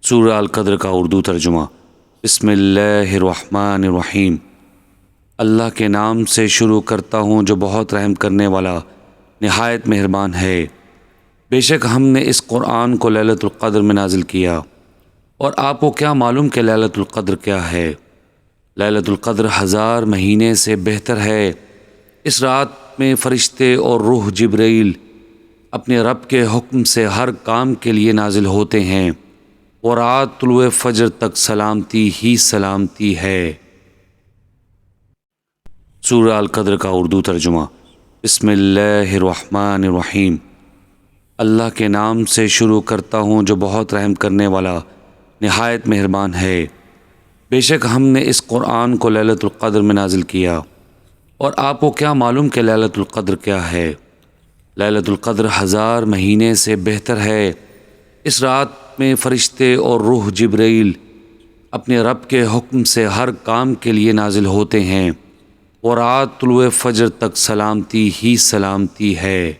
سورہ القدر کا اردو ترجمہ۔ بسم اللہ الرحمن الرحیم۔ اللہ کے نام سے شروع کرتا ہوں جو بہت رحم کرنے والا نہایت مہربان ہے۔ بے شک ہم نے اس قرآن کو لیلۃ القدر میں نازل کیا، اور آپ کو کیا معلوم کہ لیلۃ القدر کیا ہے؟ لیلۃ القدر 1000 مہینے سے بہتر ہے۔ اس رات میں فرشتے اور روح جبرائیل اپنے رب کے حکم سے ہر کام کے لیے نازل ہوتے ہیں، اور رات طلوع فجر تک سلامتی ہی سلامتی ہے۔ سورہ القدر کا اردو ترجمہ۔ بسم اللہ الرحمن الرحیم۔ اللہ کے نام سے شروع کرتا ہوں جو بہت رحم کرنے والا نہایت مہربان ہے۔ بے شک ہم نے اس قرآن کو لیلۃ القدر میں نازل کیا، اور آپ کو کیا معلوم کہ لیلۃ القدر کیا ہے؟ لیلۃ القدر 1000 مہینے سے بہتر ہے۔ اس رات میں فرشتے اور روح جبرائیل اپنے رب کے حکم سے ہر کام کے لیے نازل ہوتے ہیں، اور رات طلوع فجر تک سلامتی ہی سلامتی ہے۔